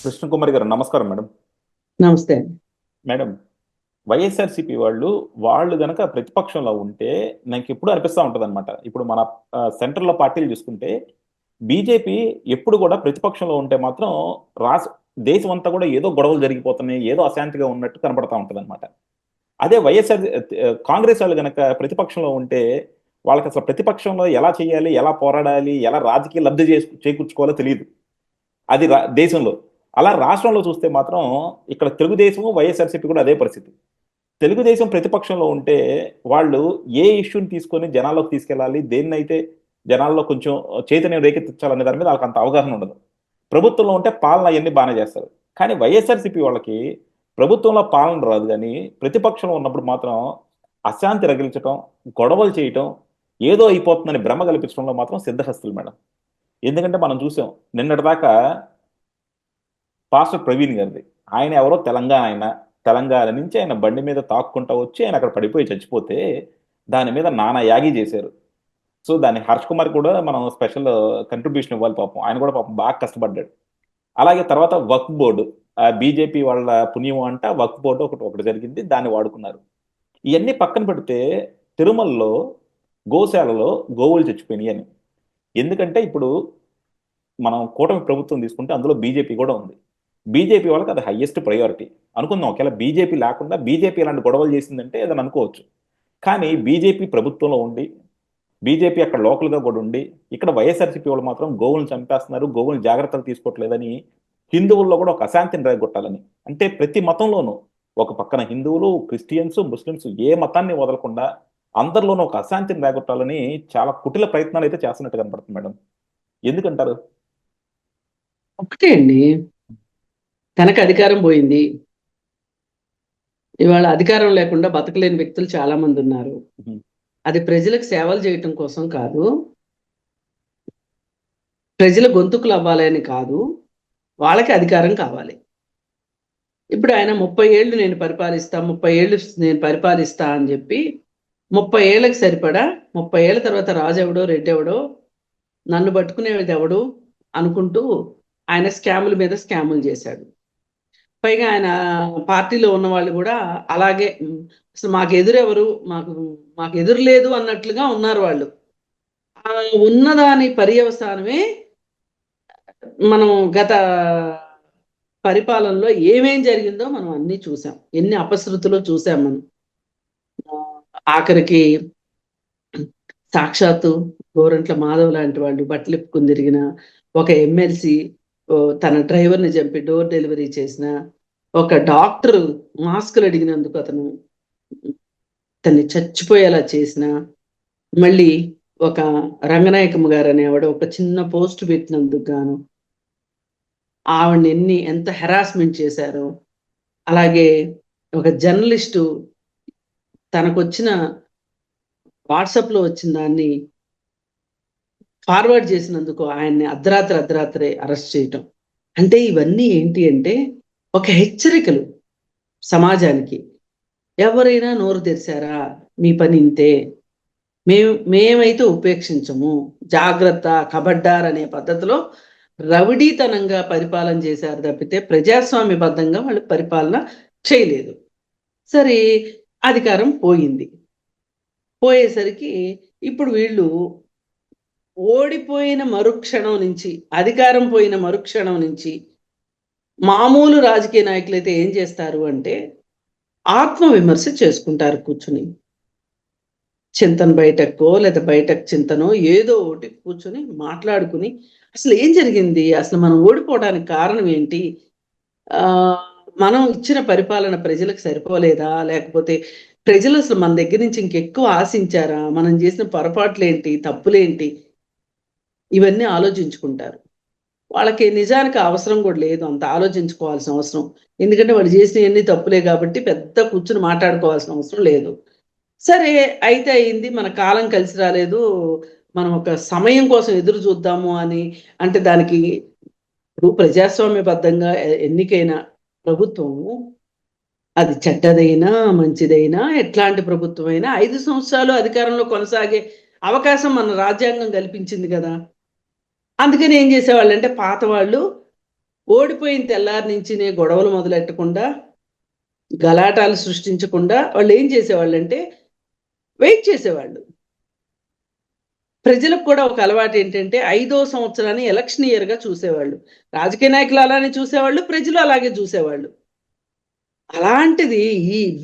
కృష్ణకుమారి గారు నమస్కారం మేడం. నమస్తే అండి. మేడం, వైఎస్ఆర్సీపీ వాళ్ళు గనక ప్రతిపక్షంలో ఉంటే నాకు ఎప్పుడు అనిపిస్తూ ఉంటుంది అనమాట. ఇప్పుడు మన సెంట్రల్లో పార్టీలు చూసుకుంటే బీజేపీ ఎప్పుడు కూడా ప్రతిపక్షంలో ఉంటే మాత్రం రాష్ట్ర దేశం అంతా కూడా ఏదో గొడవలు జరిగిపోతున్నాయి, ఏదో అశాంతిగా ఉన్నట్టు కనపడతా ఉంటుంది అనమాట. అదే వైఎస్ఆర్ కాంగ్రెస్ వాళ్ళు గనక ప్రతిపక్షంలో ఉంటే వాళ్ళకి అసలు ప్రతిపక్షంలో ఎలా చేయాలి, ఎలా పోరాడాలి, ఎలా రాజకీయ లబ్ధి చేకూర్చుకోవాలో తెలియదు. అది దేశంలో. అలా రాష్ట్రంలో చూస్తే మాత్రం ఇక్కడ తెలుగుదేశము వైఎస్ఆర్సీపీ కూడా అదే పరిస్థితి. తెలుగుదేశం ప్రతిపక్షంలో ఉంటే వాళ్ళు ఏ ఇష్యూని తీసుకొని జనాల్లోకి తీసుకెళ్ళాలి, దేన్నైతే జనాల్లో కొంచెం చైతన్యం రేకెత్తించాలనే దాని మీద వాళ్ళకి అంత అవగాహన ఉండదు. ప్రభుత్వంలో ఉంటే పాలన అవన్నీ బాగానే చేస్తారు. కానీ వైఎస్ఆర్సీపీ వాళ్ళకి ప్రభుత్వంలో పాలన రాదు, కానీ ప్రతిపక్షంలో ఉన్నప్పుడు మాత్రం అశాంతి రగిల్చడం, గొడవలు చేయటం, ఏదో అయిపోతుందని భ్రమ కల్పించడంలో మాత్రం సిద్ధహస్తులు మేడం. ఎందుకంటే మనం చూసాం నిన్నటిదాకా పాస్టర్ ప్రవీణ్ గారిది. ఆయన ఎవరో తెలంగాణ నుంచి ఆయన బండి మీద తాక్కుంటా వచ్చి ఆయన అక్కడ పడిపోయి చచ్చిపోతే దాని మీద నానా యాగి చేశారు. సో దాన్ని హర్ష్ కుమార్ కూడా మనం స్పెషల్ కంట్రిబ్యూషన్ ఇవ్వాలి పాపం. ఆయన కూడా పాపం బాగా కష్టపడ్డాడు. అలాగే తర్వాత వక్ఫ్ బోర్డు, బీజేపీ వాళ్ళ పుణ్యం అంట వక్ఫ్ బోర్డు ఒకటి ఒకటి జరిగింది, దాన్ని వాడుకున్నారు. ఇవన్నీ పక్కన పెడితే తిరుమలలో గోశాలలో గోవులు చచ్చిపోయినాయి అని. ఎందుకంటే ఇప్పుడు మనం కూటమి ప్రభుత్వం తీసుకుంటే అందులో బీజేపీ కూడా ఉంది. బీజేపీ వాళ్ళకి అది హయ్యెస్ట్ ప్రయారిటీ అనుకుందాం. ఒకవేళ బీజేపీ లేకుండా బీజేపీ ఇలాంటి గొడవలు చేసిందంటే ఏదని అనుకోవచ్చు. కానీ బీజేపీ ప్రభుత్వంలో ఉండి, బీజేపీ అక్కడ లోకల్గా కూడా ఉండి, ఇక్కడ వైఎస్ఆర్సీపీ వాళ్ళు మాత్రం గోవులను చంపేస్తున్నారు, గోవులను జాగ్రత్తలు తీసుకోవట్లేదని, హిందువుల్లో కూడా ఒక అశాంతిని రేగొట్టాలని, అంటే ప్రతి మతంలోనూ ఒక పక్కన హిందువులు, క్రిస్టియన్స్, ముస్లిమ్స్ ఏ మతాన్ని వదలకుండా అందరిలోనూ ఒక అశాంతిని రేగొట్టాలని చాలా కుటిల ప్రయత్నాలు అయితే చేస్తున్నట్టు కనపడుతుంది మేడం. ఎందుకంటారు? ఒకటే అండి, తనకు అధికారం పోయింది. ఇవాళ అధికారం లేకుండా బతకలేని వ్యక్తులు చాలా మంది ఉన్నారు. ఉహు. అది ప్రజలకు సేవలు చేయటం కోసం కాదు, ప్రజల గొంతుకులు అవ్వాలని కాదు, వాళ్ళకి అధికారం కావాలి. ఇప్పుడు ఆయన 30 ఏళ్ళు నేను పరిపాలిస్తా, 30 ఏళ్ళు నేను పరిపాలిస్తా అని చెప్పి 30 ఏళ్ళకి సరిపడా 30 ఏళ్ళ తర్వాత రాజు ఎవడో రెడ్డి ఎవడో నన్ను పట్టుకునేది ఎవడు అనుకుంటూ ఆయన స్కాముల మీద స్కాములు చేశాడు. పైగా ఆయన పార్టీలో ఉన్న వాళ్ళు కూడా అలాగే అసలు మాకు ఎదురెవరు, మాకు ఎదురు లేదు అన్నట్లుగా ఉన్నారు వాళ్ళు. ఆ ఉన్నదాని పర్యవసానమే మనం గత పరిపాలనలో ఏమేం జరిగిందో మనం అన్ని చూసాం, ఎన్ని అపశృతులు చూసాం మనం. ఆఖరికి సాక్షాత్తు గోరంట్ల మాధవ్ లాంటి వాళ్ళు బట్టలిప్పుకుని తిరిగిన ఒక ఎమ్మెల్సీ, తన డ్రైవర్ని చంపి డోర్ డెలివరీ చేసిన ఒక డాక్టర్, మాస్కులు అడిగినందుకు అతను తన్ని చచ్చిపోయేలా చేసిన, మళ్ళీ ఒక రంగనాయకమ్మ గారు అనేవాడు ఒక చిన్న పోస్ట్ పెట్టినందుకు గాను ఆవిడని ఎంత హెరాస్మెంట్ చేశారో, అలాగే ఒక జర్నలిస్టు తనకొచ్చిన వాట్సాప్లో వచ్చిన దాన్ని ఫార్వర్డ్ చేసినందుకు ఆయన్ని అర్ధరాత్రే అరెస్ట్ చేయటం. అంటే ఇవన్నీ ఏంటి అంటే ఒక హెచ్చరికలు సమాజానికి. ఎవరైనా నోరు తెరిచారా మీ పని ఇంతే, మేమైతే ఉపేక్షించము, జాగ్రత్త, ఖబడ్డార్ అనే పద్ధతిలో రౌడీతనంగా పరిపాలన చేశారు తప్పితే ప్రజాస్వామ్యబద్ధంగా వాళ్ళు పరిపాలన చేయలేదు. సరే, అధికారం పోయేసరికి ఇప్పుడు వీళ్ళు ఓడిపోయిన మరుక్షణం నుంచి, అధికారం పోయిన మరుక్షణం నుంచి మామూలు రాజకీయ నాయకులైతే ఏం చేస్తారు అంటే ఆత్మవిమర్శ చేసుకుంటారు కూర్చుని. చింతన బయటకో లేదా బయటకు చింతనో ఏదో ఒకటి కూర్చొని మాట్లాడుకుని అసలు ఏం జరిగింది, అసలు మనం ఓడిపోవడానికి కారణం ఏంటి, మనం ఇచ్చిన పరిపాలన ప్రజలకు సరిపోలేదా, లేకపోతే ప్రజలు అసలు మన దగ్గర నుంచి ఇంకెక్కువ ఆశించారా, మనం చేసిన పొరపాట్లేంటి, తప్పులేంటి, ఇవన్నీ ఆలోచించుకుంటారు. వాళ్ళకి నిజానికి అవసరం కూడా లేదు అంత ఆలోచించుకోవాల్సిన అవసరం. ఎందుకంటే వాళ్ళు చేసినవన్నీ తప్పులే కాబట్టి పెద్ద కూర్చుని మాట్లాడుకోవాల్సిన అవసరం లేదు. సరే, అయితే అయింది, మన కాలం కలిసి రాలేదు, మనం ఒక సమయం కోసం ఎదురు చూద్దాము అని అంటే దానికి ఇప్పుడు ప్రజాస్వామ్యబద్ధంగా ఎన్నికైన ప్రభుత్వము, అది చెడ్డదైనా మంచిదైనా ఎట్లాంటి ప్రభుత్వమైనా 5 సంవత్సరాలు అధికారంలో కొనసాగే అవకాశం మన రాజ్యాంగం కల్పించింది కదా. అందుకని ఏం చేసేవాళ్ళు అంటే పాత వాళ్ళు ఓడిపోయిన తెల్లారి నుంచినే గొడవలు మొదలెట్టకుండా, గలాటాలు సృష్టించకుండా వాళ్ళు ఏం చేసేవాళ్ళు అంటే వెయిట్ చేసేవాళ్ళు. ప్రజలకు కూడా ఒక అలవాటు ఏంటంటే 5వ సంవత్సరాన్ని ఎలక్షన్ ఇయర్ గా చూసేవాళ్ళు. రాజకీయ నాయకులు అలానే చూసేవాళ్ళు, ప్రజలు అలాగే చూసేవాళ్ళు. అలాంటిది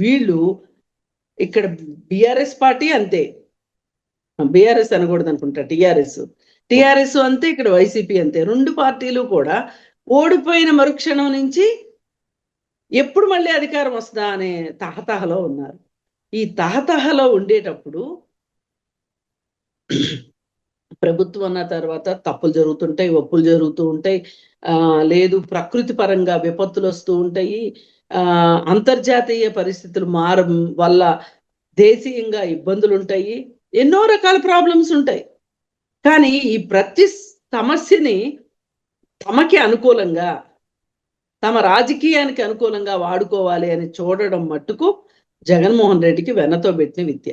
వీళ్ళు ఇక్కడ బిఆర్ఎస్ పార్టీ అంతే, బిఆర్ఎస్ అనకూడదు అనుకుంటా, టిఆర్ఎస్ అంతే, ఇక్కడ వైసీపీ అంతే. రెండు పార్టీలు కూడా ఓడిపోయిన మరుక్షణం నుంచి ఎప్పుడు మళ్ళీ అధికారం వస్తుందా అనే తహతహలో ఉన్నారు. ఈ తహతహలో ఉండేటప్పుడు ప్రభుత్వం అన్న తర్వాత తప్పులు జరుగుతుంటాయి, ఒప్పులు జరుగుతూ ఉంటాయి, లేదు ప్రకృతి పరంగా విపత్తులు వస్తూ ఉంటాయి, అంతర్జాతీయ పరిస్థితులు వల్ల దేశీయంగా ఇబ్బందులు ఉంటాయి, ఎన్నో రకాల ప్రాబ్లమ్స్ ఉంటాయి. కానీ ఈ ప్రతి సమస్యని తమకి అనుకూలంగా, తమ రాజకీయానికి అనుకూలంగా వాడుకోవాలి అని చూడడం మట్టుకు జగన్మోహన్ రెడ్డికి వెన్నతో పెట్టిన విద్య.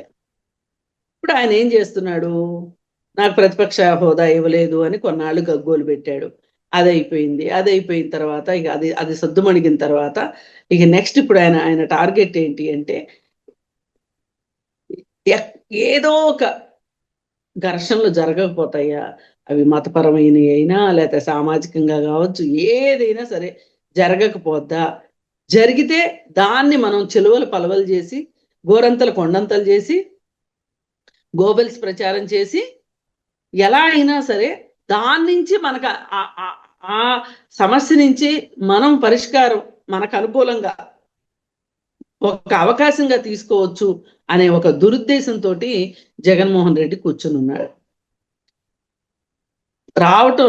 ఇప్పుడు ఆయన ఏం చేస్తున్నాడు, నాకు ప్రతిపక్ష హోదా ఇవ్వలేదు అని కొన్నాళ్ళు గగ్గోలు పెట్టాడు. అది అయిపోయిన తర్వాత ఇక అది సద్దుమణిగిన తర్వాత ఇక నెక్స్ట్ ఇప్పుడు ఆయన టార్గెట్ ఏంటి అంటే ఏదో ఒక ఘర్షణలు జరగకపోతాయా, అవి మతపరమైనవి అయినా లేకపోతే సామాజికంగా కావచ్చు, ఏదైనా సరే జరగకపోద్దా, జరిగితే దాన్ని మనం చెలువలు పలవలు చేసి, గోరంతలు కొండంతలు చేసి, గోబెల్స్ ప్రచారం చేసి, ఎలా అయినా సరే దాని నుంచి మనకు ఆ సమస్య నుంచి మనం పరిష్కారం మనకు అనుకూలంగా ఒక అవకాశంగా తీసుకోవచ్చు అనే ఒక దురుద్దేశంతో జగన్మోహన్ రెడ్డి కూర్చుని ఉన్నాడు.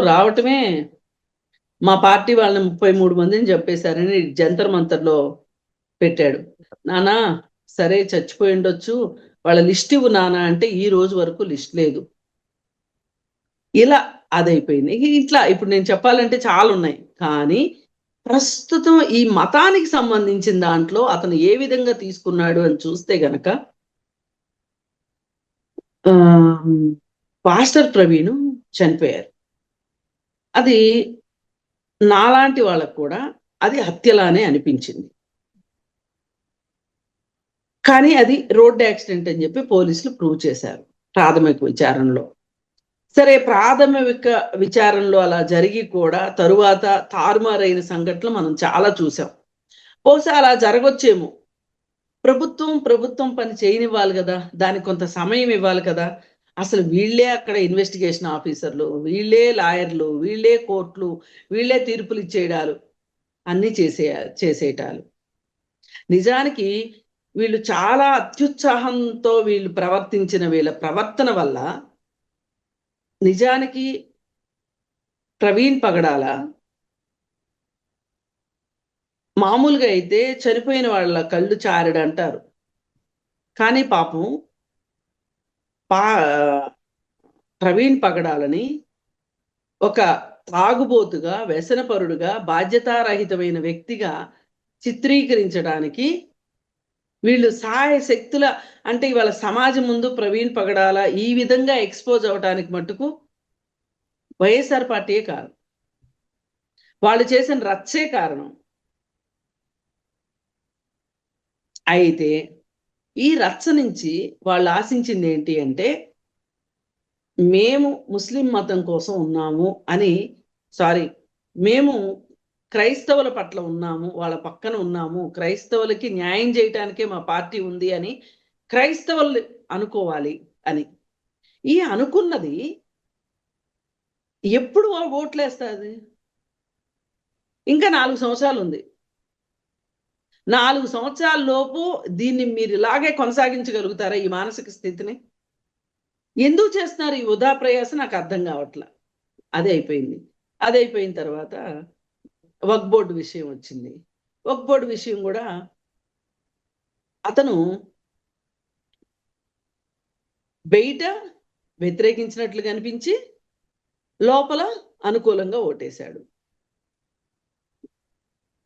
రావటమే మా పార్టీ వాళ్ళని 33 మందిని చంపేశారని జంతర్ మంతర్లో పెట్టాడు. నానా సరే చచ్చిపోయి ఉండొచ్చు, వాళ్ళ లిస్ట్ ఇవ్వు నానా అంటే ఈ రోజు వరకు లిస్ట్ లేదు. ఇలా అదైపోయింది. ఇట్లా ఇప్పుడు నేను చెప్పాలంటే చాలా ఉన్నాయి. కానీ ప్రస్తుతం ఈ మతానికి సంబంధించిన దాంట్లో అతను ఏ విధంగా తీసుకున్నాడు అని చూస్తే గనక పాస్టర్ ప్రవీణ్ చనిపోయారు. అది నాలాంటి వాళ్ళకు కూడా అది హత్యలానే అనిపించింది. కానీ అది రోడ్ యాక్సిడెంట్ అని చెప్పి పోలీసులు ప్రూవ్ చేశారు ప్రాథమిక విచారణలో. సరే, ప్రాథమిక విచారణలో అలా జరిగి కూడా తరువాత తారుమారైన సంఘటనలు మనం చాలా చూసాం. బహుశా అలా జరగొచ్చేమో. ప్రభుత్వం పని చేయనివ్వాలి కదా, దానికి కొంత సమయం ఇవ్వాలి కదా. అసలు వీళ్ళే అక్కడ ఇన్వెస్టిగేషన్ ఆఫీసర్లు, వీళ్ళే లాయర్లు, వీళ్ళే కోర్టులు, వీళ్ళే తీర్పులు ఇచ్చేయడాలు, అన్నీ చేసేయటాలు. నిజానికి వీళ్ళు చాలా అత్యుత్సాహంతో వీళ్ళు ప్రవర్తించిన వీళ్ళ ప్రవర్తన వల్ల నిజానికి ప్రవీణ్ పగడాల మామూలుగా అయితే చనిపోయిన వాళ్ళ కళ్ళు చారడు అంటారు. కానీ పాపం ప్రవీణ్ పగడాలని ఒక తాగుబోతుగా, వ్యసనపరుడుగా, బాధ్యతారహితమైన వ్యక్తిగా చిత్రీకరించడానికి వీళ్ళు సహాయ శక్తుల అంటే ఇవాళ సమాజం ముందు ప్రవీణ్ పగడాల ఈ విధంగా ఎక్స్పోజ్ అవడానికి మట్టుకు వైఎస్ఆర్ పార్టీయే కాదు, వాళ్ళు చేసిన రచ్చే కారణం. అయితే ఈ రచ్చ నుంచి వాళ్ళు ఆశించింది ఏంటి అంటే మేము ముస్లిం మతం కోసం ఉన్నాము అని, మేము క్రైస్తవుల పట్ల ఉన్నాము, వాళ్ళ పక్కన ఉన్నాము, క్రైస్తవులకి న్యాయం చేయటానికే మా పార్టీ ఉంది అని క్రైస్తవులు అనుకోవాలి అని. ఈ అనుకున్నది ఎప్పుడు ఓట్లేస్తుంది? ఇంకా 4 సంవత్సరాలు ఉంది. 4 సంవత్సరాల లోపు దీన్ని మీరు ఇలాగే కొనసాగించగలుగుతారా? ఈ మానసిక స్థితిని ఎందుకు చేస్తున్నారు ఈ వృధా ప్రయాస? నాకు అర్థం కావట్లా. అది అయిపోయిన తర్వాత వక్ఫ్ బోర్డు విషయం వచ్చింది. వక్ఫ్ బోర్డు విషయం కూడా అతను బయట వ్యతిరేకించినట్లు కనిపించి లోపల అనుకూలంగా ఓటేశాడు.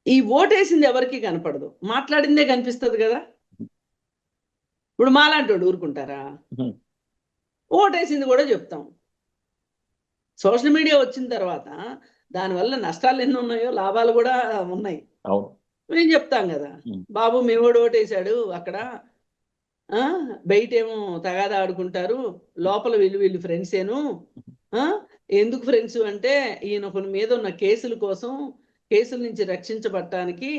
ఈ ఓటేసింది ఎవరికి కనపడదు, మాట్లాడిందే కనిపిస్తుంది కదా. ఇప్పుడు మాలాంటి ఊరుకుంటారా? ఓటేసింది కూడా చెప్తాం. సోషల్ మీడియా వచ్చిన తర్వాత దానివల్ల నష్టాలు ఎన్ని ఉన్నాయో లాభాలు కూడా ఉన్నాయి. అవును. మేము చెప్తాం కదా, ఉమ్. బాబు మేమోడు ఓటేశాడు అక్కడ, ఆ బయటేమో తగాదా ఆడుకుంటారు, లోపల వీళ్ళు వీళ్ళు ఫ్రెండ్సేను. ఆ ఎందుకు ఫ్రెండ్స్ అంటే ఈయన కొన్ని మీద ఉన్న కేసుల కోసం, కేసుల నుంచి రక్షించబడటానికి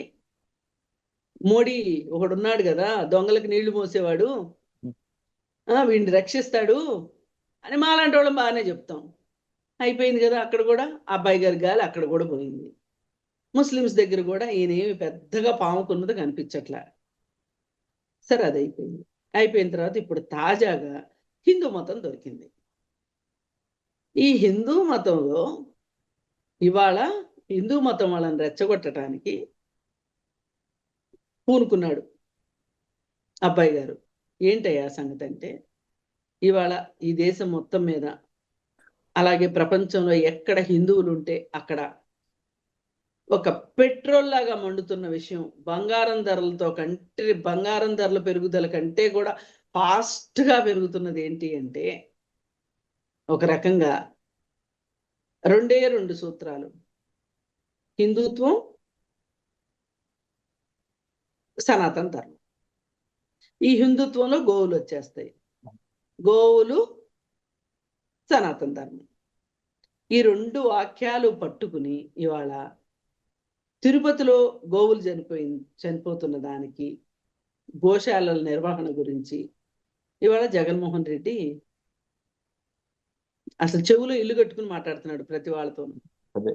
మోడీ ఒకడున్నాడు కదా దొంగలకు నీళ్లు మోసేవాడు, వీడిని రక్షిస్తాడు అని మాలాంటి వాళ్ళం బాగానే చెప్తాం. అయిపోయింది కదా, అక్కడ కూడా అబ్బాయి గారి గాలి అక్కడ కూడా పోయింది. ముస్లిమ్స్ దగ్గర కూడా ఈయన ఏమి పెద్దగా పాముకున్నది కనిపించట్లా. సరే అది అయిపోయింది. అయిపోయిన తర్వాత ఇప్పుడు తాజాగా హిందూ మతం దొరికింది. ఈ హిందూ మతంలో ఇవాళ హిందూ మతం వాళ్ళని రెచ్చగొట్టడానికి పూనుకున్నాడు అబ్బాయి గారు. ఏంటయ్యా సంగతి అంటే, ఇవాళ ఈ దేశం మొత్తం మీద, అలాగే ప్రపంచంలో ఎక్కడ హిందువులు ఉంటే అక్కడ ఒక పెట్రోల్ లాగా మండుతున్న విషయం, బంగారం ధరలతో కంటే, బంగారం ధరల పెరుగుదల కంటే కూడా ఫాస్ట్గా పెరుగుతున్నది ఏంటి అంటే, ఒక రకంగా రెండే రెండు సూత్రాలు: హిందుత్వం, సనాతన ధర్మం. ఈ హిందుత్వంలో గోవులు వచ్చేస్తాయి, గోవులు, సనాతన ధర్మం. ఈ రెండు వాక్యాలు పట్టుకుని ఇవాళ తిరుపతిలో గోవులు చనిపోతున్న దానికి, గోశాలల నిర్వహణ గురించి ఇవాళ జగన్మోహన్ రెడ్డి అసలు చెవులో ఇల్లు కట్టుకుని మాట్లాడుతున్నాడు ప్రతి వాళ్ళతో. అదే.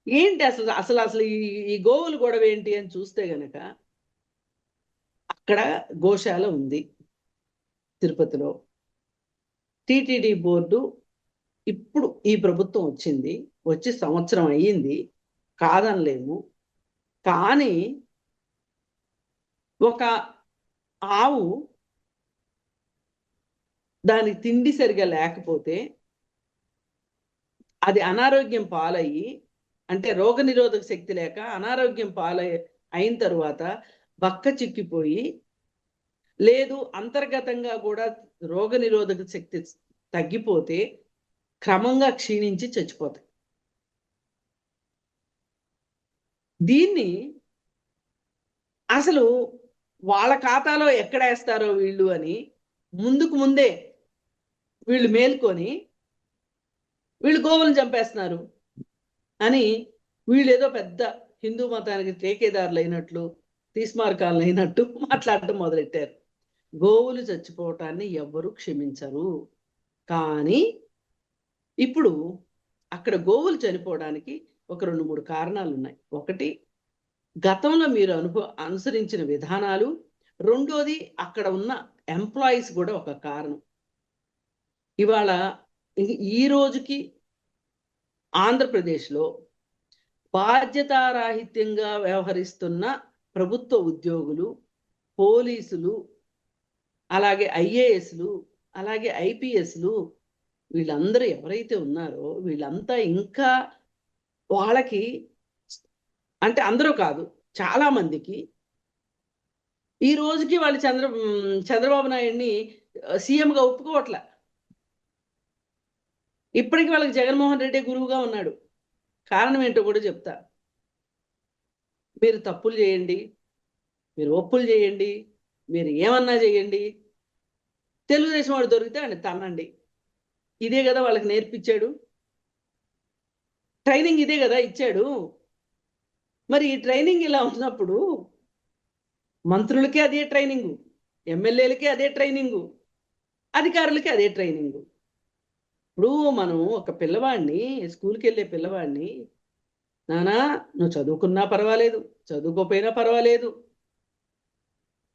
ఏంటి అసలు అసలు అసలు ఈ గోవులు గొడవ ఏంటి అని చూస్తే గనక, అక్కడ గోశాల ఉంది తిరుపతిలో. టిటిడి బోర్డు ఇప్పుడు ఈ ప్రభుత్వం వచ్చింది, వచ్చి సంవత్సరం అయ్యింది, కాదనలేము. కానీ ఒక ఆవు దానికి తిండి సరిగా లేకపోతే అది అనారోగ్యం పాలయ్యి, అంటే రోగనిరోధక శక్తి లేక అనారోగ్యం అయిన తరువాత బక్క చిక్కిపోయి, లేదు అంతర్గతంగా కూడా రోగనిరోధక శక్తి తగ్గిపోతే క్రమంగా క్షీణించి చచ్చిపోతాయి. దీన్ని అసలు వాళ్ళ ఖాతాలో ఎక్కడ వేస్తారో వీళ్ళు అని ముందుకు ముందే వీళ్ళు మేల్కొని వీళ్ళు గోవులను చంపేస్తున్నారు అని వీళ్ళు ఏదో పెద్ద హిందూ మతానికి టేకేదారులు అయినట్లు, తీస్మార్కాలు అయినట్టు మాట్లాడటం మొదలెట్టారు. గోవులు చచ్చిపోవటాన్ని ఎవ్వరూ క్షమించరు. కానీ ఇప్పుడు అక్కడ గోవులు చనిపోవడానికి ఒక 2-3 కారణాలు ఉన్నాయి. ఒకటి, గతంలో మీరు అనుసరించిన విధానాలు. రెండోది, అక్కడ ఉన్న ఎంప్లాయీస్ కూడా ఒక కారణం. ఇవాళ ఈ రోజుకి ఆంధ్రప్రదేశ్లో బాధ్యతారాహిత్యంగా వ్యవహరిస్తున్న ప్రభుత్వ ఉద్యోగులు, పోలీసులు, అలాగే ఐఏఎస్లు, అలాగే ఐపీఎస్లు, వీళ్ళందరూ ఎవరైతే ఉన్నారో వీళ్ళంతా ఇంకా వాళ్ళకి, అంటే అందరూ కాదు, చాలా మందికి ఈ రోజుకి వాళ్ళు చంద్రబాబు నాయుడిని సీఎంగా ఒప్పుకోవట్లే. ఇప్పటికీ వాళ్ళకి జగన్మోహన్ రెడ్డి గురువుగా ఉన్నాడు. కారణం ఏంటో కూడా చెప్తా. మీరు తప్పులు చేయండి, మీరు ఒప్పులు చేయండి, మీరు ఏమన్నా చేయండి, తెలుగుదేశం వాడు దొరికితే ఆయన తన్నండి. ఇదే కదా వాళ్ళకి నేర్పించాడు, ట్రైనింగ్ ఇదే కదా ఇచ్చాడు. మరి ఈ ట్రైనింగ్ ఇలా ఉన్నప్పుడు మంత్రులకి అదే ట్రైనింగు, ఎమ్మెల్యేలకి అదే ట్రైనింగు, అధికారులకి అదే ట్రైనింగు. ఇప్పుడు మనం ఒక పిల్లవాడిని, స్కూల్కి వెళ్ళే పిల్లవాడిని, నానా నువ్వు చదువుకున్నా పర్వాలేదు, చదువుకోపోయినా పర్వాలేదు,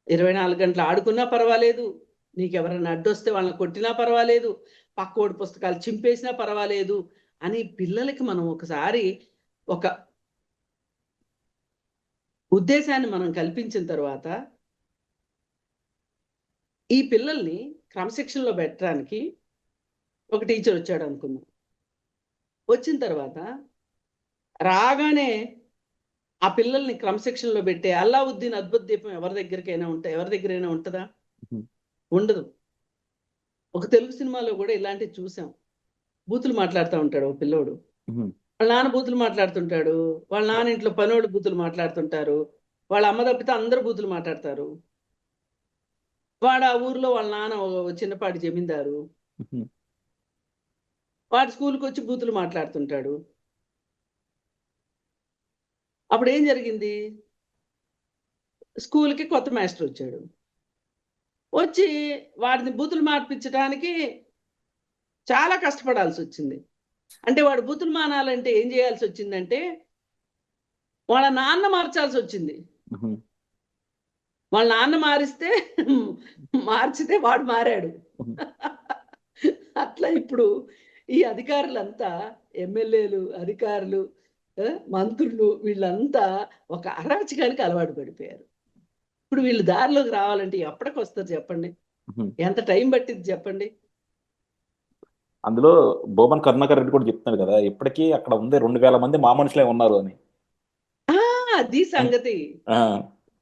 24 గంటలు ఆడుకున్నా పర్వాలేదు, నీకెవరైనా అడ్డొస్తే వాళ్ళని కొట్టినా పర్వాలేదు, పక్కోడి పుస్తకాలు చింపేసినా పర్వాలేదు అని పిల్లలకి మనం ఒకసారి ఒక ఉద్దేశాన్ని మనం కల్పించిన తర్వాత, ఈ పిల్లల్ని క్రమశిక్షణలో పెట్టడానికి ఒక టీచర్ వచ్చాడు అనుకుందాం. వచ్చిన తర్వాత రాగానే ఆ పిల్లల్ని క్రమశిక్షణలో పెట్టే అల్లావుద్దీన్ అద్భుత దీపం ఎవరి దగ్గరైనా ఉంటుందా? ఉండదు. ఒక తెలుగు సినిమాలో కూడా ఇలాంటివి చూసాం. బూతులు మాట్లాడుతూ ఉంటాడు ఒక పిల్లోడు. వాళ్ళ నాన్న బూతులు మాట్లాడుతుంటాడు, వాళ్ళ నాన్న ఇంట్లో పనోళ్ళు బూతులు మాట్లాడుతుంటారు, వాళ్ళ అమ్మ తప్పితే అందరూ బూతులు మాట్లాడతారు. వాడు ఆ ఊర్లో వాళ్ళ నాన్న ఓ చిన్నపాటి జమీందారు, ఉహుం, వాడు స్కూల్కి వచ్చి బూతులు మాట్లాడుతుంటాడు. అప్పుడు ఏం జరిగింది? స్కూల్కి కొత్త మాస్టర్ వచ్చాడు. వచ్చి వాడిని బూతులు మార్పించడానికి చాలా కష్టపడాల్సి వచ్చింది. అంటే వాడు బూతులు మానాలంటే ఏం చేయాల్సి వచ్చిందంటే వాళ్ళ నాన్న మార్చాల్సి వచ్చింది. ఉహుం, వాళ్ళ నాన్న మారిస్తే మార్చితే వాడు మారాడు. ఉహుం. అట్లా ఇప్పుడు ఈ అధికారులంతా, ఎమ్మెల్యేలు, అధికారులు, మంత్రులు, వీళ్ళంతా ఒక అరాచకానికి అలవాటు పడిపోయారు. ఇప్పుడు వీళ్ళు దారిలోకి రావాలంటే ఎప్పటికి వస్తారు చెప్పండి? ఉహుం. ఎంత టైం పట్టింది చెప్పండి? అందులో బోమన్ కరుణాకర్ రెడ్డి కూడా చెప్తున్నాడు కదా, ఇప్పటికీ అక్కడ ఉంది 2,000 మంది మా మనుషులే ఉన్నారు అని. ఆ, అది సంగతి. ఆ,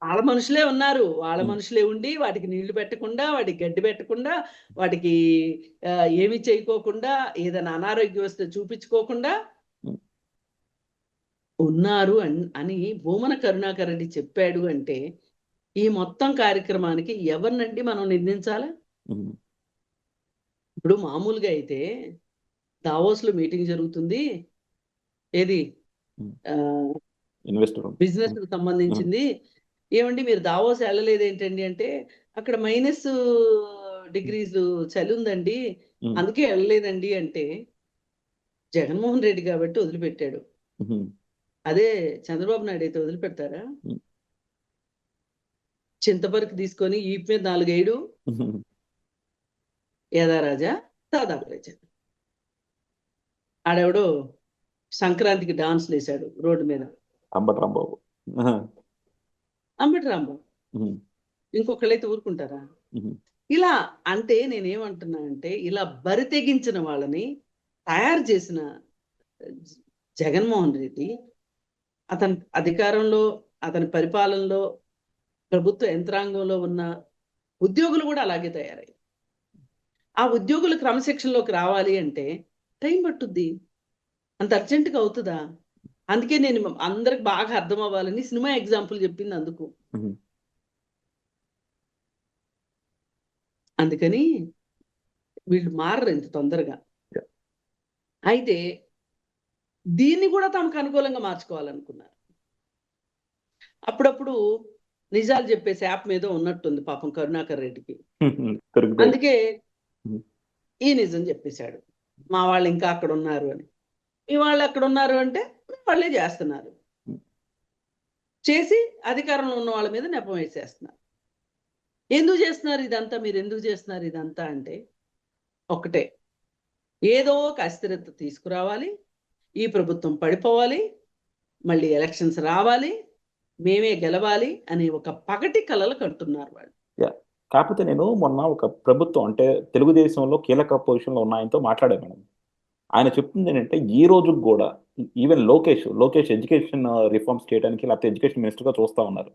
వాళ్ళ మనుషులే ఉన్నారు, వాళ్ళ ఉమ్, మనుషులే ఉండి వాటికి నీళ్లు పెట్టకుండా, వాటికి గడ్డి పెట్టకుండా, వాటికి ఆ, ఏమీ చేయకోకుండా, ఏదైనా అనారోగ్యం వస్తే చూపించుకోకుండా ఉమ్, ఉన్నారు అని భూమన కరుణాకర్ రెడ్డి చెప్పాడు అంటే ఈ మొత్తం కార్యక్రమానికి ఎవరినండి మనం నిందించాలా? ఉమ్, ఇప్పుడు మామూలుగా అయితే దావోస్ లో మీటింగ్ జరుగుతుంది, ఏది ఉమ్. ఆ ఇన్వెస్టర్. బిజినెస్ ఉమ్, కు ఉమ్, సంబంధించింది. ఏమండి మీరు దావోస్ వెళ్ళలేదు ఏంటండి అంటే, అక్కడ -డిగ్రీస్ చలి ఉందండి, ఉమ్, అందుకే వెళ్ళలేదండి అంటే, జగన్మోహన్ రెడ్డి కాబట్టి వదిలిపెట్టాడు. ఉమ్, అదే చంద్రబాబు నాయుడు అయితే వదిలిపెడతారా? ఉమ్, చింతపరికి తీసుకొని ఈపు మీద 4 ఏడు, ఉమ్. ఏదా రాజా దాదా ప్రజా. ఆడెవడో సంక్రాంతికి డాన్స్లు వేశాడు రోడ్డు మీద, అంబటి రాంబాబు. ఆహా, అంబటి రాంబాబు. ఉమ్, ఇంకొకళ్ళైతే ఊరుకుంటారా? ఉమ్, ఇలా అంటే నేనేమంటున్నా అంటే, ఇలా బరి తెగించిన వాళ్ళని తయారు చేసిన జగన్మోహన్ రెడ్డి, అతని అధికారంలో, అతని పరిపాలనలో, ప్రభుత్వ యంత్రాంగంలో ఉన్న ఉద్యోగులు కూడా అలాగే తయారయ్యారు. ఆ ఉద్యోగులు క్రమశిక్షణలోకి రావాలి అంటే టైం పట్టుద్ది. అంత అర్జెంటుగా అవుతుందా? అందుకే నేను అందరికి బాగా అర్థం అవ్వాలని సినిమా ఎగ్జాంపుల్ చెప్పింది అందుకు. ఉమ్. అందుకని వీళ్ళు మారరు ఇంత తొందరగా. Yeah. అయితే దీన్ని కూడా తమకు అనుకూలంగా మార్చుకోవాలనుకున్నారు. అప్పుడప్పుడు నిజాలు చెప్పేసి యాప్ మీద ఉన్నట్టుంది పాపం కరుణాకర్ రెడ్డికి. దొరుకుతాయి. అందుకే ఉమ్, ఈ నిజం చెప్పేశాడు, మా వాళ్ళు ఇంకా అక్కడ ఉన్నారు అని. మీ వాళ్ళు అక్కడ ఉన్నారు అంటే వాళ్ళే చేస్తున్నారు, ఉమ్, చేసి అధికారంలో ఉన్న వాళ్ళ మీద నెపం వేసేస్తున్నారు. ఎందుకు చేస్తున్నారు ఇదంతా? మీరు ఎందుకు చేస్తున్నారు ఇదంతా అంటే ఒకటే, ఏదో ఒక అస్థిరత తీసుకురావాలి, ఈ ప్రభుత్వం పడిపోవాలి, మళ్ళీ ఎలక్షన్స్ రావాలి, మేమే గెలవాలి అనే ఒక పగటి కలలు కంటున్నారు వాళ్ళు. yeah. కాకపోతే నేను మొన్న ఒక ప్రభుత్వం అంటే తెలుగుదేశంలో కీలక పొజిషన్లో ఉన్న ఆయనతో మాట్లాడాను మేడం. ఆయన చెప్తుంది ఏంటంటే ఈ రోజుకి కూడా ఈవెన్ లోకేష్ ఎడ్యుకేషన్ రిఫార్మ్స్ చేయడానికి లేకపోతే ఎడ్యుకేషన్ మినిస్టర్గా చూస్తా ఉన్నారు.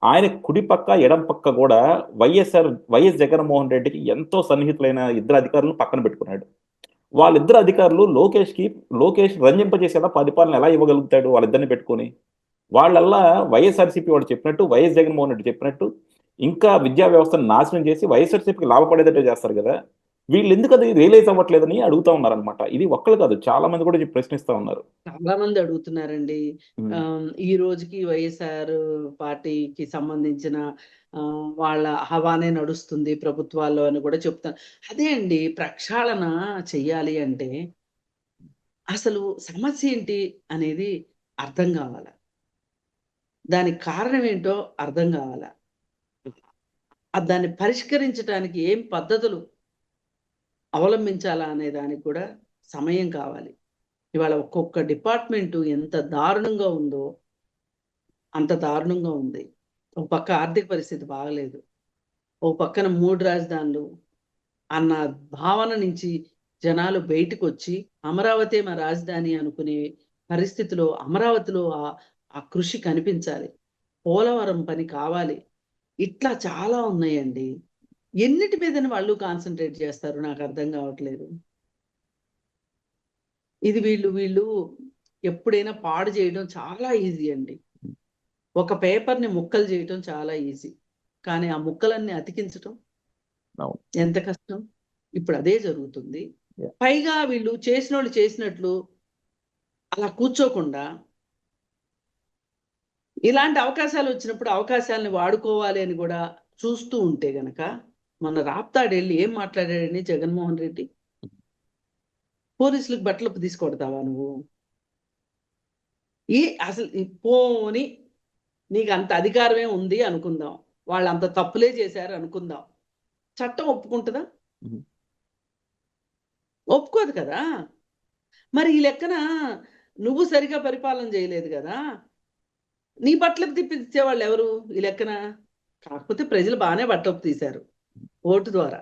ఆయన కుడి పక్క ఎడం పక్క కూడా వైఎస్ జగన్మోహన్ రెడ్డికి ఎంతో సన్నిహితులైన ఇద్దరు అధికారులను పక్కన పెట్టుకున్నాడు. వాళ్ళిద్దరు అధికారులు లోకేష్ రంజింపజేసేలా పరిపాలన ఎలా ఇవ్వగలుగుతాడు వాళ్ళిద్దరిని పెట్టుకొని? వాళ్ళల్లా వైఎస్ఆర్సీపీ వాడు చెప్పినట్టు, వైఎస్ జగన్మోహన్ రెడ్డి చెప్పినట్టు ఇంకా విద్యా వ్యవస్థను నాశనం చేసి వైఎస్ఆర్సీపీకి లాభపడేటట్టు చేస్తారు కదా. వీళ్ళు ఎందుకు అది రియలైజ్ అవ్వట్లేదని అడుగుతా ఉన్నారనమాట. ఇది ఒక్కళ్ళు కాదు, చాలా మంది కూడా ప్రశ్నిస్తా ఉన్నారు. చాలా మంది అడుగుతున్నారండి. ఉమ్, ఈ రోజుకి వైఎస్ఆర్ పార్టీకి సంబంధించిన వాళ్ళ హవానే నడుస్తుంది ప్రభుత్వాల్లో అని కూడా చెప్తాను. అదే అండి, ప్రక్షాళన చెయ్యాలి అంటే అసలు సమస్య ఏంటి అనేది అర్థం కావాల, దానికి కారణం ఏంటో అర్థం కావాల, దాన్ని పరిష్కరించడానికి ఏం పద్ధతులు అవలంబించాలా అనే దానికి కూడా సమయం కావాలి. ఇవాళ ఒక్కొక్క డిపార్ట్మెంటు ఎంత దారుణంగా ఉందో అంత దారుణంగా ఉంది. ఒక పక్క ఆర్థిక పరిస్థితి బాగలేదు, ఓ పక్కన 3 రాజధానులు అన్న భావన నుంచి జనాలు బయటకు వచ్చి అమరావతి మా రాజధాని అనుకునే పరిస్థితిలో అమరావతిలో ఆ కృషి కనిపించాలి, పోలవరం పని కావాలి. ఇట్లా చాలా ఉన్నాయండి. ఎన్నిటి మీదని వాళ్ళు కాన్సన్ట్రేట్ చేస్తారు నాకు అర్థం కావట్లేదు. ఇది వీళ్ళు ఎప్పుడైనా పాడు చేయడం చాలా ఈజీ అండి. ఒక పేపర్ని ముక్కలు చేయటం చాలా ఈజీ, కానీ ఆ ముక్కలన్నీ అతికించటం అవును. ఎంత కష్టం. ఇప్పుడు అదే జరుగుతుంది. Yeah. పైగా వీళ్ళు చేసినోళ్ళు చేసినట్లు అలా కూర్చోకుండా ఇలాంటి అవకాశాలు వచ్చినప్పుడు అవకాశాలను వాడుకోవాలి అని కూడా చూస్తూ ఉంటే గనక, మన రాప్తాడెళ్ళి ఏం మాట్లాడాడని జగన్మోహన్ రెడ్డి, పోలీసులకు బట్టలు తీసుకొడతావా నువ్వు? అసలు పోని నీకు అంత అధికారమే ఉంది అనుకుందాం, వాళ్ళు అంత తప్పులే చేశారు అనుకుందాం, చట్టం ఒప్పుకుంటుందా? Mhm. ఒప్పుకోదు కదా. మరి ఈ లెక్కన నువ్వు సరిగా పరిపాలన చేయలేదు కదా, నీ బట్టలకు తిప్పిచ్చేవాళ్ళు ఎవరు ఈ లెక్కన? కాకపోతే ప్రజలు బాగానే బట్టలు తీశారు, ఓటు ద్వారా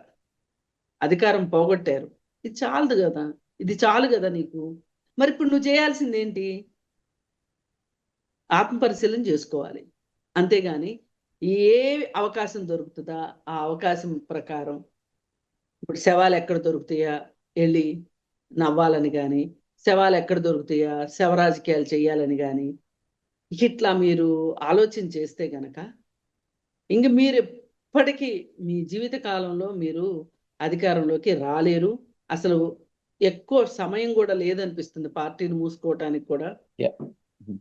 అధికారం పోగొట్టారు. ఇది చాలదు కదా, ఇది చాలు కదా నీకు. మరి ఇప్పుడు నువ్వు చేయాల్సింది ఏంటి? ఆత్మపరిశీలన చేసుకోవాలి. అంతేగాని ఏ అవకాశం దొరుకుతుందా ఆ అవకాశం ప్రకారం, ఇప్పుడు శవాలు ఎక్కడ దొరుకుతాయా వెళ్ళి నవ్వాలని కానీ, శవాలు ఎక్కడ దొరుకుతాయా శవ రాజకీయాలు చేయాలని కానీ, ఇట్లా మీరు ఆలోచన చేస్తే గనక ఇంక మీరు ఎప్పటికీ మీ జీవిత కాలంలో మీరు అధికారంలోకి రాలేరు. అసలు ఎక్కువ సమయం కూడా లేదనిపిస్తుంది పార్టీని మూసుకోవటానికి కూడా. Yeah. Mhm.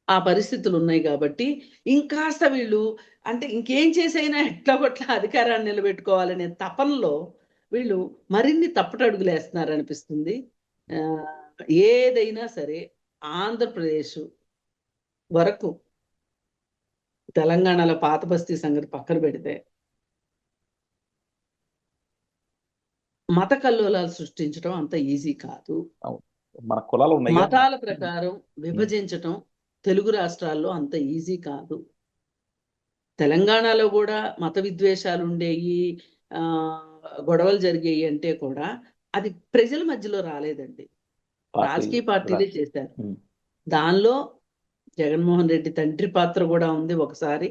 ఆ పరిస్థితులు ఉన్నాయి కాబట్టి ఇంకాస్త వీళ్ళు అంటే ఇంకేం చేసైనా ఎట్లా కొట్లా అధికారాన్ని నిలబెట్టుకోవాలనే తపనలో వీళ్ళు మరిన్ని తప్పటడుగులు వేస్తున్నారు అనిపిస్తుంది. ఆ, ఏదైనా సరే ఆంధ్రప్రదేశ్ వరకు, తెలంగాణలో పాత బస్తీ సంగతి పక్కన పెడితే, మత కల్లోలాలు సృష్టించడం అంత ఈజీ కాదు. అవును. మన కులాలు ఉన్నాయి మతాల ప్రకారం విభజించటం తెలుగు రాష్ట్రాల్లో అంత ఈజీ కాదు. తెలంగాణలో కూడా మత విద్వేషాలు ఉండేవి, ఆ గొడవలు జరిగేవి అంటే కూడా అది ప్రజల మధ్యలో రాలేదండి, రాజకీయ పార్టీలే చేశారు. దానిలో జగన్మోహన్ రెడ్డి తండ్రి పాత్ర కూడా ఉంది ఒకసారి,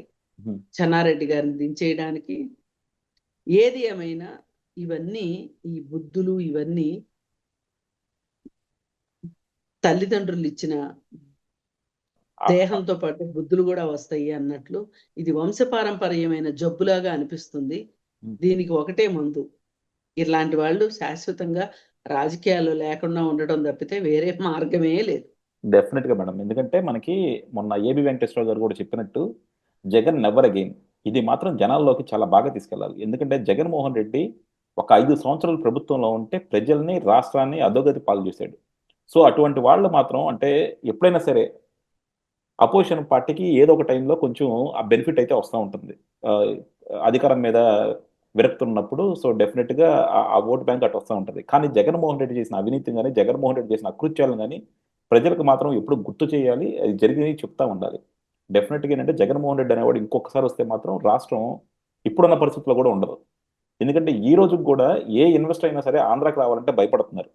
చెన్నారెడ్డి గారిని దించేయడానికి. ఏది ఏమైనా ఇవన్నీ ఈ బుద్ధులు ఇవన్నీ తల్లిదండ్రులు ఇచ్చిన దేహంతో పాటు బుద్ధులు కూడా వస్తాయి అన్నట్లు ఇది వంశపారంపర్యమైన జబ్బులాగా అనిపిస్తుంది. దీనికి ఒకటే మందు, ఇలాంటి వాళ్ళు శాశ్వతంగా రాజకీయాల్లో లేకుండా ఉండడం తప్పితే వేరే మార్గమే లేదు. డెఫినెట్ గా మేడం. ఎందుకంటే మనకి మొన్న ఏబి వెంకటేశ్వరరావు గారు కూడా చెప్పినట్టు జగన్ నెవర్ అగైన్, ఇది మాత్రం జనాల్లోకి చాలా బాగా తీసుకెళ్ళాలి. ఎందుకంటే జగన్మోహన్ రెడ్డి ఒక 5 సంవత్సరాలు ప్రభుత్వంలో ఉంటే ప్రజల్ని రాష్ట్రాన్ని అధోగతి పాలు చేశాడు. సో అటువంటి వాళ్ళు మాత్రం అంటే ఎప్పుడైనా సరే అపోజిషన్ పార్టీకి ఏదో ఒక టైంలో కొంచెం ఆ బెనిఫిట్ అయితే వస్తూ ఉంటుంది ఆ, అధికారం మీద విరక్తి ఉన్నప్పుడు. సో డెఫినెట్ గా ఆ ఓట్ బ్యాంక్ అటు వస్తూ ఉంటుంది. కానీ జగన్మోహన్ రెడ్డి చేసిన అవినీతిని కానీ జగన్మోహన్ రెడ్డి చేసిన అకృత్యాలను కానీ ప్రజలకు మాత్రం ఎప్పుడు గుర్తు చేయాలి, అది జరిగి చెప్తా ఉండాలి. డెఫినెట్గా ఏంటంటే జగన్మోహన్ రెడ్డి అనేవాడు ఇంకొకసారి వస్తే మాత్రం రాష్ట్రం ఇప్పుడున్న పరిస్థితుల్లో కూడా ఉండదు. ఎందుకంటే ఈ రోజుకి కూడా ఏ ఇన్వెస్టర్ అయినా సరే ఆంధ్రాకి రావాలంటే భయపడుతున్నారు.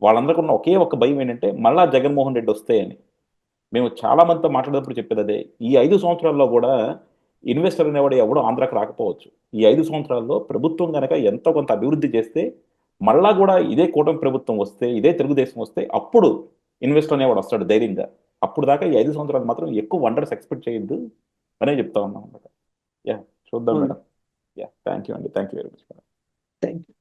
వాళ్ళందరికీ ఉన్న ఒకే ఒక భయం ఏంటంటే మళ్ళా జగన్మోహన్ రెడ్డి వస్తే అని. మేము చాలా మందితో మాట్లాడేటప్పుడు చెప్పేది అదే. ఈ 5 సంవత్సరాల్లో కూడా ఇన్వెస్టర్ అనేవాడు ఎవడో ఆంధ్రాకి రాకపోవచ్చు. ఈ 5 సంవత్సరాల్లో ప్రభుత్వం కనుక ఎంతో కొంత అభివృద్ధి చేస్తే మళ్ళా కూడా ఇదే కూటమి ప్రభుత్వం వస్తే, ఇదే తెలుగుదేశం వస్తే అప్పుడు ఇన్వెస్టర్ అనేవాడు వస్తాడు ధైర్యంగా. అప్పుడు దాకా ఈ 5 సంవత్సరాలు మాత్రం ఎక్కువ వండర్స్ ఎక్స్పెక్ట్ చేయొద్దు అనే చెప్తా ఉన్నాం అనమాట. యా, చూద్దాం అవును. మేడం. యా, థ్యాంక్ యూ అండి. Thank you very much. Thank you.